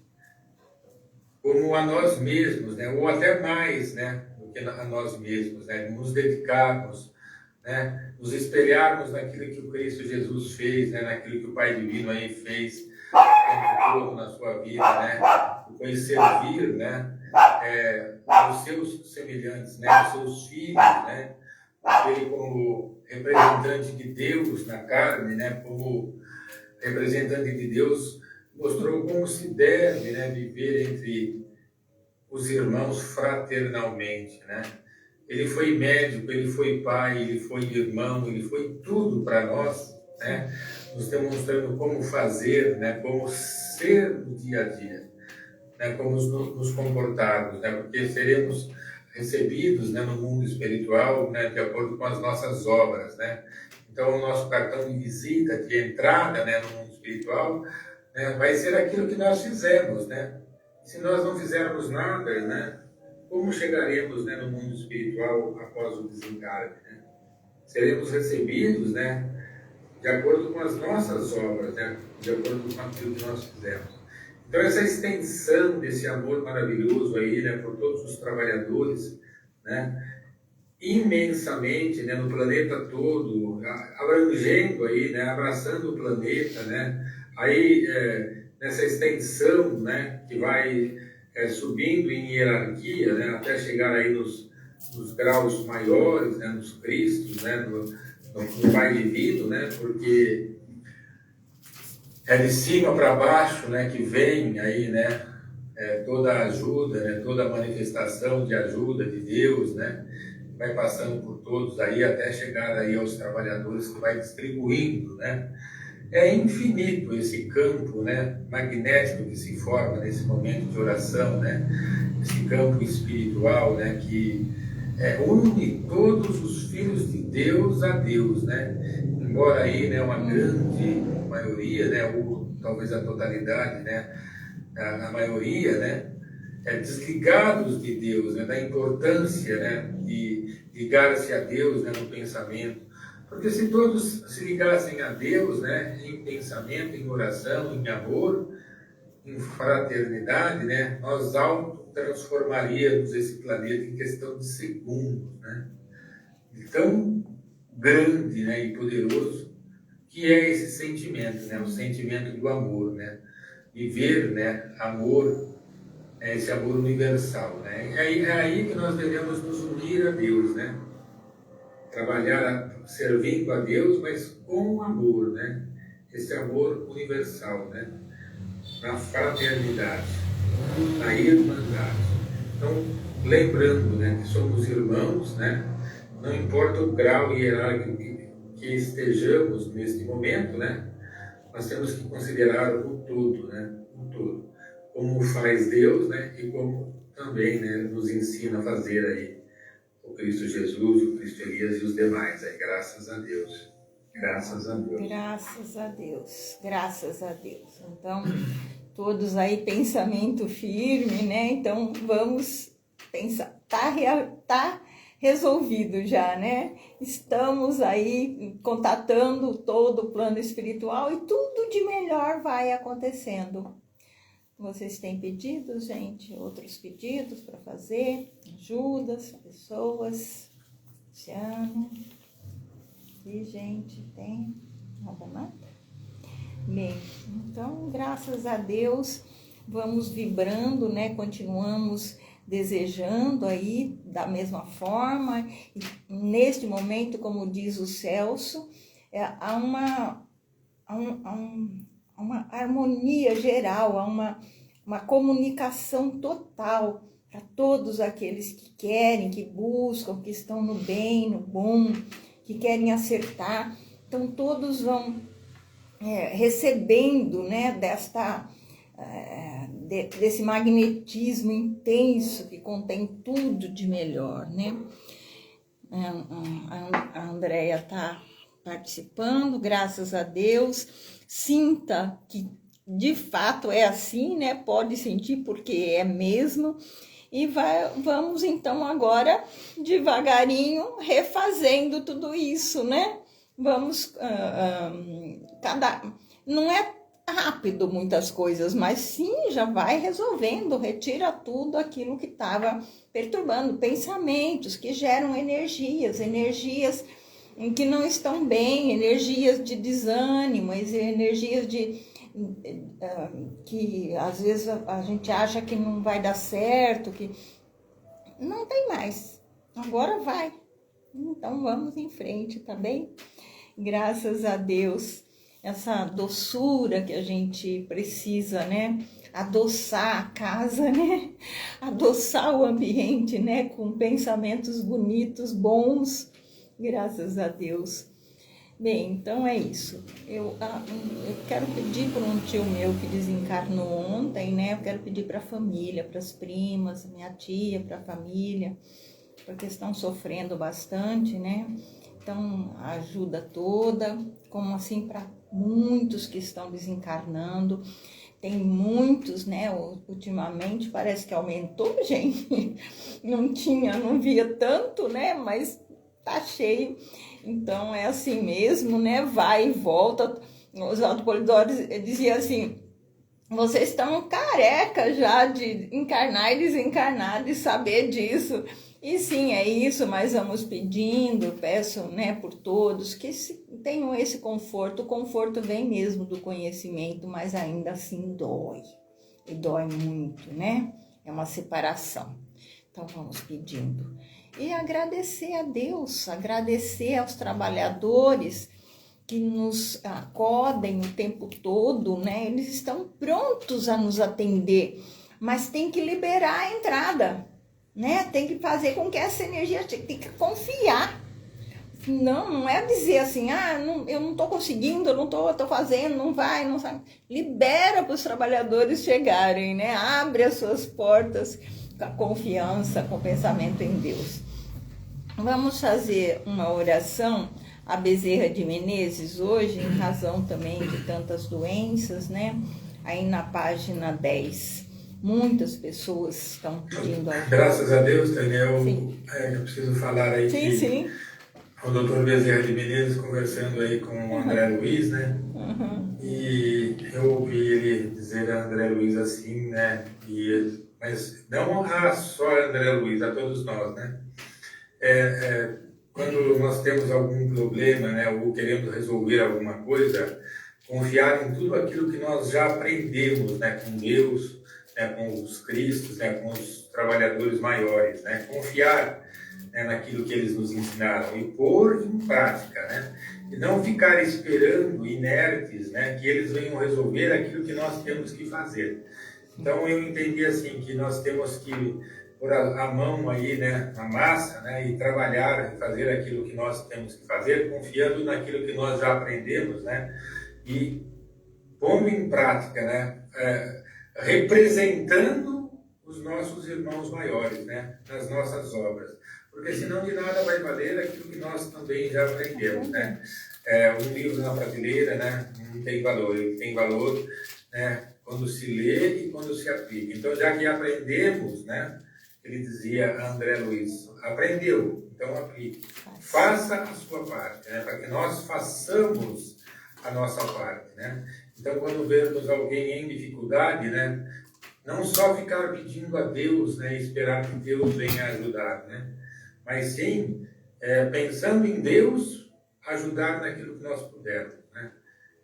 como a nós mesmos, né, ou até mais, né, do que a nós mesmos, né, nos dedicarmos, né, nos espelharmos naquilo que o Cristo Jesus fez, né, naquilo que o Pai Divino aí fez o tempo todo na sua vida, né, o servir, né, os seus semelhantes, né, os seus filhos, né, ele como representante de Deus na carne, né, como representante de Deus, mostrou como se deve, né, viver entre os irmãos fraternalmente, né? Ele foi médico, ele foi pai, ele foi irmão, ele foi tudo para nós, né? Nos demonstrando como fazer, né? Como ser no dia a dia, né? Como nos comportarmos, né? Porque seremos recebidos, né, no mundo espiritual, né, de acordo com as nossas obras, né? Então, o nosso cartão de visita, de entrada, né, no mundo espiritual, né, vai ser aquilo que nós fizemos, né? Se nós não fizermos nada, né, como chegaremos, né, no mundo espiritual após o desencarne, né? Seremos recebidos, né, de acordo com as nossas obras, né, de acordo com aquilo que nós fizemos. Então, essa extensão desse amor maravilhoso aí, né, por todos os trabalhadores, né, imensamente, né, no planeta todo, abrangendo aí, né, abraçando o planeta, né, aí nessa extensão, né, que vai subindo em hierarquia, né, até chegar aí nos graus maiores, né, nos Cristos, né, no Pai Divino, né, porque é de cima para baixo, né, que vem aí, né, toda a ajuda, né, toda a manifestação de ajuda de Deus, né, vai passando por todos aí até chegar aí aos trabalhadores que vai distribuindo, né. É infinito esse campo, né, magnético que se forma nesse momento de oração, né, esse campo espiritual, né, que une todos os filhos de Deus a Deus, né, embora aí, né, uma grande maioria, né, ou talvez a totalidade, né, a maioria, né, desligados de Deus, né, da importância, né, de ligar-se a Deus, né, no pensamento. Porque se todos se ligassem a Deus, né, em pensamento, em oração, em amor, em fraternidade, né, nós transformaríamos esse planeta em questão de segundos, né? Tão grande, né, e poderoso que é esse sentimento, né, o sentimento do amor, né? Viver, né, amor, esse amor universal, né? É aí que nós devemos nos unir a Deus, né? Trabalhar servindo a Deus, mas com amor, né? Esse amor universal, né? Na fraternidade, na irmandade. Então, lembrando, né, que somos irmãos, né? Não importa o grau hierárquico que estejamos neste momento, né? Nós temos que considerar o todo, né? O todo. Como faz Deus, né? E como também, né, nos ensina a fazer aí o Cristo Jesus, o Cristo Elias e os demais. Aí, graças a Deus. Graças a Deus. Graças a Deus. Graças a Deus. Então, todos aí, pensamento firme, né? Então, vamos pensar. Tá resolvido já, né? Estamos aí contatando todo o plano espiritual e tudo de melhor vai acontecendo. Vocês têm pedidos, gente? Outros pedidos para fazer? Ajudas, pessoas? Luciano? E, gente, tem nada? Bem, então, graças a Deus, vamos vibrando, né? Continuamos desejando aí da mesma forma. E neste momento, como diz o Celso, há uma harmonia geral, a uma comunicação total para todos aqueles que querem, que buscam, que estão no bem, no bom, que querem acertar. Então todos vão recebendo, né, desse magnetismo intenso que contém tudo de melhor, né? A Andréia está participando, graças a Deus. Sinta que de fato é assim, né? Pode sentir porque é mesmo. E vamos então agora devagarinho refazendo tudo isso, né? Vamos, não é rápido muitas coisas, mas sim, já vai resolvendo, retira tudo aquilo que estava perturbando, pensamentos que geram energias em que não estão bem, energias de desânimo, energias que às vezes a gente acha que não vai dar certo, que não tem mais, agora vai. Então vamos em frente, tá bem? Graças a Deus, essa doçura que a gente precisa, né? Adoçar a casa, né? Adoçar o ambiente, né? Com pensamentos bonitos, bons, graças a Deus. Bem, então é isso. Eu quero pedir para um tio meu que desencarnou ontem, né? Eu quero pedir para a família, para as primas, minha tia, para a família, porque estão sofrendo bastante, né? Então, a ajuda toda, como assim para muitos que estão desencarnando. Tem muitos, né? Ultimamente parece que aumentou, gente. Não via tanto, né? Mas tá cheio. Então, é assim mesmo, né? Vai e volta. Oswaldo Polidoro dizia assim: vocês estão careca já de encarnar e desencarnar, de saber disso. E sim, é isso, mas vamos pedindo, peço, né, por todos que tenham esse conforto. O conforto vem mesmo do conhecimento, mas ainda assim dói. E dói muito, né? É uma separação. Então vamos pedindo. E agradecer a Deus, agradecer aos trabalhadores que nos acodem o tempo todo, né? Eles estão prontos a nos atender, mas tem que liberar a entrada, né? Tem que fazer com que essa energia, tem que confiar. Não é dizer assim, eu não estou conseguindo, eu não estou fazendo, não vai, não sabe. Libera para os trabalhadores chegarem, né? Abre as suas portas com a confiança, com o pensamento em Deus. Vamos fazer uma oração a Bezerra de Menezes hoje, em razão também de tantas doenças, né? Aí na página 10, muitas pessoas estão pedindo ajuda. Graças a Deus, Daniel, eu preciso falar aí sim. O doutor Bezerra de Menezes conversando aí com o André Luiz, né? E eu ouvi ele dizer a André Luiz assim, né? Mas não só a André Luiz, a todos nós, né? Quando nós temos algum problema, né, ou queremos resolver alguma coisa, confiar em tudo aquilo que nós já aprendemos, né, com Deus, né, com os Cristos, né, com os trabalhadores maiores, né, confiar, né, naquilo que eles nos ensinaram e pôr em prática, né, e não ficar esperando inertes, né, que eles venham resolver aquilo que nós temos que fazer. Então eu entendi assim que nós temos que pôr a mão aí, né, na massa, né, e trabalhar e fazer aquilo que nós temos que fazer, confiando naquilo que nós já aprendemos, né, e pondo em prática, né, representando os nossos irmãos maiores, né, nas nossas obras, porque senão de nada vai valer aquilo que nós também já aprendemos, né. Um livro na prateleira, né, não tem valor, ele tem valor, né, quando se lê e quando se aplica. Então, já que aprendemos, né, ele dizia a André Luiz, aprendeu, então aplique. Faça a sua parte, né, para que nós façamos a nossa parte, né. Então, quando vermos alguém em dificuldade, né, não só ficar pedindo a Deus, né, e esperar que Deus venha ajudar, né, mas sim, pensando em Deus, ajudar naquilo que nós pudermos, né.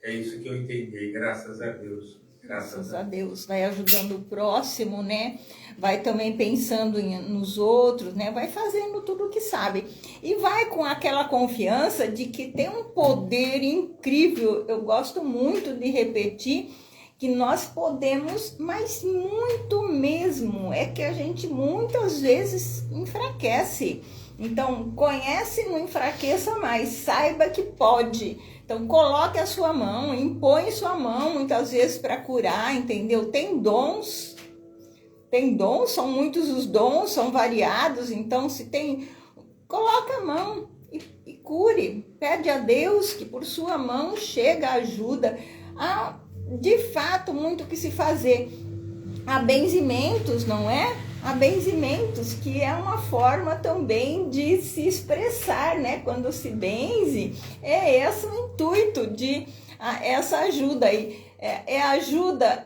É isso que eu entendi, graças a Deus. Graças a Deus. Vai ajudando o próximo, né? Vai também pensando nos outros, né? Vai fazendo tudo o que sabe. E vai com aquela confiança de que tem um poder incrível. Eu gosto muito de repetir que nós podemos, mas muito mesmo. É que a gente muitas vezes enfraquece. Então, conhece e não enfraqueça mais. Saiba que pode. Então, coloque a sua mão, impõe sua mão, muitas vezes para curar, entendeu? Tem dons, são muitos os dons, são variados. Então, se tem, coloca a mão e cure. Pede a Deus que por sua mão chega a ajuda. Há, de fato, muito o que se fazer. Há benzimentos, não é? Há benzimentos, que é uma forma também de se expressar, né? Quando se benze, é esse o intuito de essa ajuda aí. Ajuda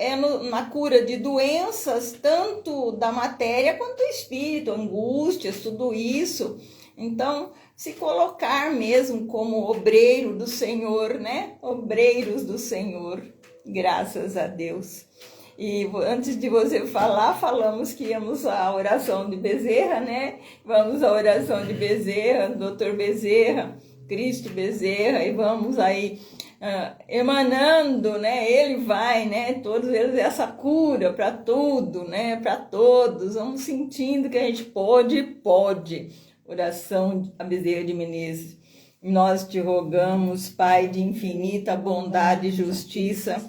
na cura de doenças, tanto da matéria quanto do espírito, angústias, tudo isso. Então, se colocar mesmo como obreiro do Senhor, né? Obreiros do Senhor, graças a Deus. E antes de você falar, falamos que íamos à oração de Bezerra, né? Vamos à oração de Bezerra, Dr. Bezerra, Cristo Bezerra, e vamos aí emanando, né? Ele vai, né? Todos eles, essa cura para tudo, né? Para todos. Vamos sentindo que a gente pode. Oração a Bezerra de Menezes. Nós te rogamos, Pai de infinita bondade e justiça,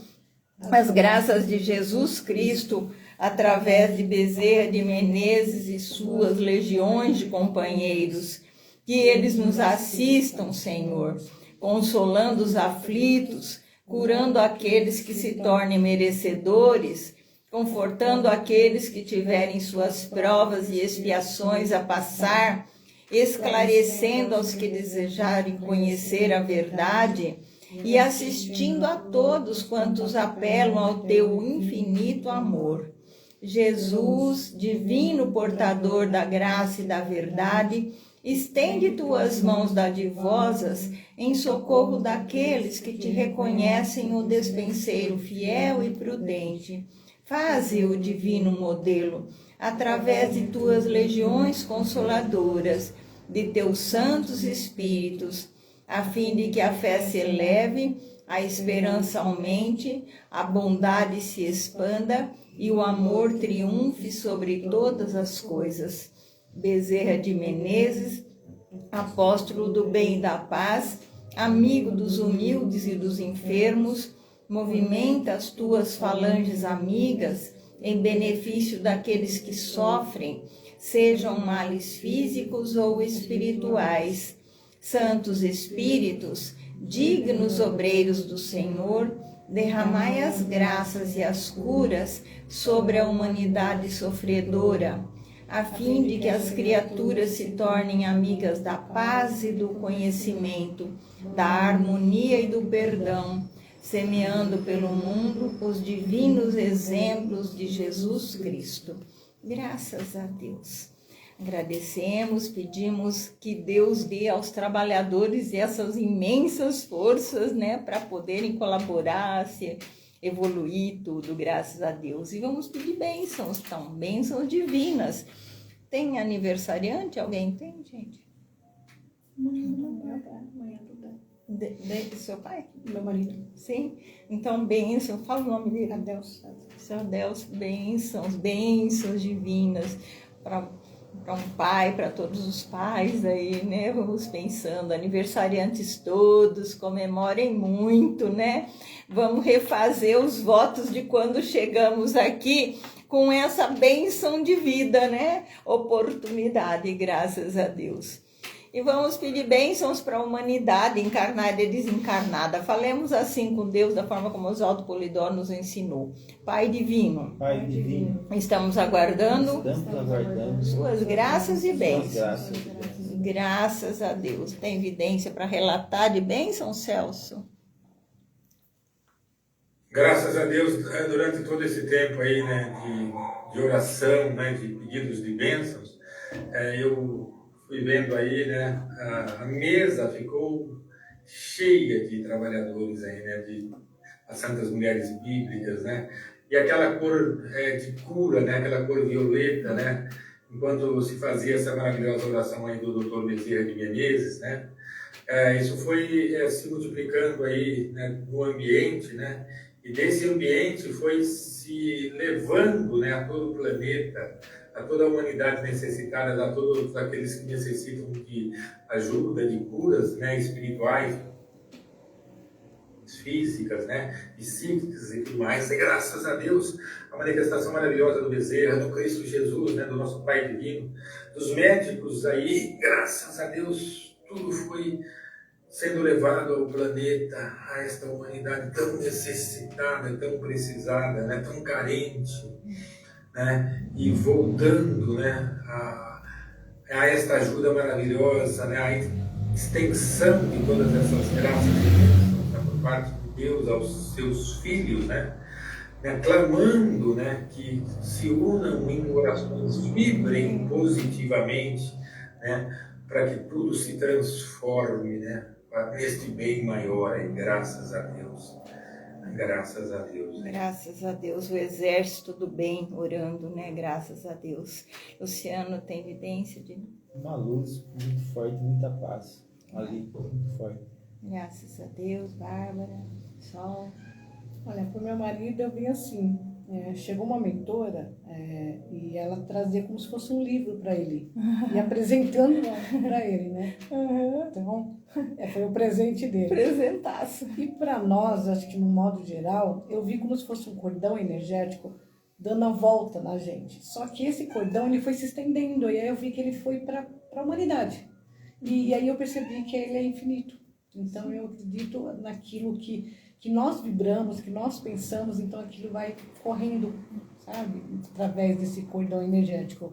as graças de Jesus Cristo, através de Bezerra de Menezes e suas legiões de companheiros, que eles nos assistam, Senhor, consolando os aflitos, curando aqueles que se tornem merecedores, confortando aqueles que tiverem suas provas e expiações a passar, esclarecendo aos que desejarem conhecer a verdade, e assistindo a todos quantos apelam ao teu infinito amor. Jesus, divino portador da graça e da verdade, estende tuas mãos dadivosas em socorro daqueles que te reconhecem o despenseiro fiel e prudente. Faze o divino modelo, através de tuas legiões consoladoras, de teus santos espíritos, a fim de que a fé se eleve, a esperança aumente, a bondade se expanda e o amor triunfe sobre todas as coisas. Bezerra de Menezes, apóstolo do bem e da paz, amigo dos humildes e dos enfermos, movimenta as tuas falanges amigas em benefício daqueles que sofrem, sejam males físicos ou espirituais. Santos Espíritos, dignos obreiros do Senhor, derramai as graças e as curas sobre a humanidade sofredora, a fim de que as criaturas se tornem amigas da paz e do conhecimento, da harmonia e do perdão, semeando pelo mundo os divinos exemplos de Jesus Cristo. Graças a Deus. Agradecemos, pedimos que Deus dê aos trabalhadores essas imensas forças, né, para poderem colaborar, se evoluir tudo, graças a Deus. E vamos pedir bênçãos, então, bênçãos divinas. Tem aniversariante? Alguém tem, gente? De seu pai? Meu marido. Sim? Então, bênção. Fala o nome dele. Adeus. Seu Deus, bênçãos divinas para um pai, para todos os pais aí, né? Vamos pensando, aniversariantes todos, comemorem muito, né? Vamos refazer os votos de quando chegamos aqui com essa bênção de vida, né? Oportunidade, graças a Deus. E vamos pedir bênçãos para a humanidade encarnada e desencarnada. Falemos assim com Deus da forma como Oswaldo Polidoro nos ensinou. Pai divino, estamos aguardando suas graças e bênçãos. Graças a Deus. Tem evidência para relatar de bênção, Celso? Graças a Deus, durante todo esse tempo aí, né, de oração, né, de pedidos de bênçãos, eu fui vendo aí, né, a mesa ficou cheia de trabalhadores aí, né, as santas mulheres bíblicas, né? E aquela cor de cura, né? Aquela cor violeta, né? Enquanto se fazia essa maravilhosa oração aí do Dr. Bezerra de Menezes, né? Isso foi se multiplicando aí, né, no ambiente, né? E desse ambiente foi se levando, né, a todo o planeta, a toda a humanidade necessitada, a todos aqueles que necessitam de ajuda, de curas, né, espirituais, físicas, né, psíquicas e tudo mais. E graças a Deus, a manifestação maravilhosa do Bezerra, do Cristo Jesus, né, do nosso Pai Divino, dos médicos aí, graças a Deus, tudo foi sendo levado ao planeta, a esta humanidade tão necessitada, tão precisada, né, tão carente, né, e voltando, né, a esta ajuda maravilhosa, né, a extensão de todas essas graças e bênçãos, né, por parte de Deus aos seus filhos, né, clamando, né, que se unam em orações, vibrem positivamente, né, para que tudo se transforme, né, neste bem maior, e graças a Deus. Graças a Deus. Graças a Deus, o exército do bem orando, né? Graças a Deus. Luciano, tem evidência de... Uma luz muito forte, muita paz. Ali, muito forte. Graças a Deus, Bárbara, Sol. Olha, para o meu marido eu vi assim, chegou uma mentora e ela trazia como se fosse um livro para ele, e apresentando para ele, né? Então, foi o presente dele. Presentaço. E para nós, acho que no modo geral, eu vi como se fosse um cordão energético dando a volta na gente. Só que esse cordão ele foi se estendendo, e aí eu vi que ele foi para a humanidade. E aí eu percebi que ele é infinito. Então eu acredito naquilo que nós vibramos, que nós pensamos, então aquilo vai correndo, sabe? Através desse cordão energético.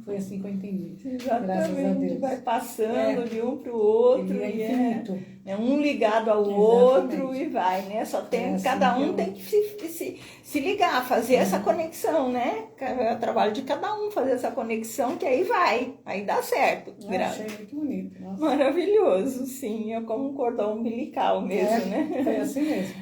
Foi assim que eu entendi. Exatamente. Graças a Deus. Vai passando de um para o outro. Ele é infinito. É um ligado ao Exatamente. outro e vai, né? Só tem, assim cada um que tem que se ligar, fazer essa conexão, né? É o trabalho de cada um fazer essa conexão, que aí vai, aí dá certo. Achei muito bonito. Nossa. Maravilhoso, sim, é como um cordão umbilical mesmo, né? Foi assim mesmo.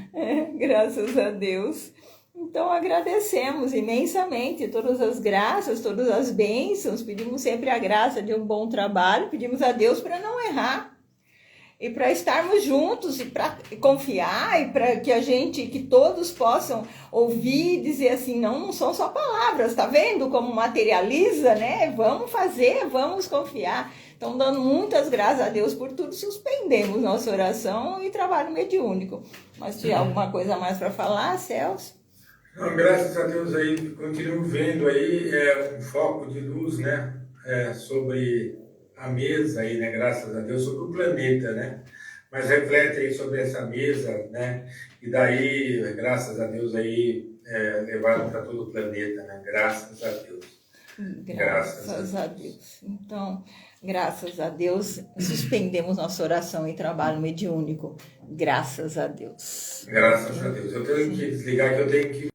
Graças a Deus. Então agradecemos imensamente todas as graças, todas as bênçãos, pedimos sempre a graça de um bom trabalho, pedimos a Deus para não errar. E para estarmos juntos e para confiar e para que todos possam ouvir e dizer assim, não são só palavras, tá vendo como materializa, né? Vamos fazer, vamos confiar. Então, dando muitas graças a Deus por tudo, suspendemos nossa oração e trabalho mediúnico. Mas tinha alguma coisa mais para falar, Celso? Não, graças a Deus aí, continuo vendo aí um foco de luz, né, sobre a mesa aí, né, graças a Deus, sobre o planeta, né, mas reflete aí sobre essa mesa, né, e daí, graças a Deus aí, levado para todo o planeta, né, graças a Deus. Graças a Deus. Então, graças a Deus, suspendemos nossa oração e trabalho mediúnico. Graças a Deus. Graças a Deus. Eu tenho que desligar, que eu tenho que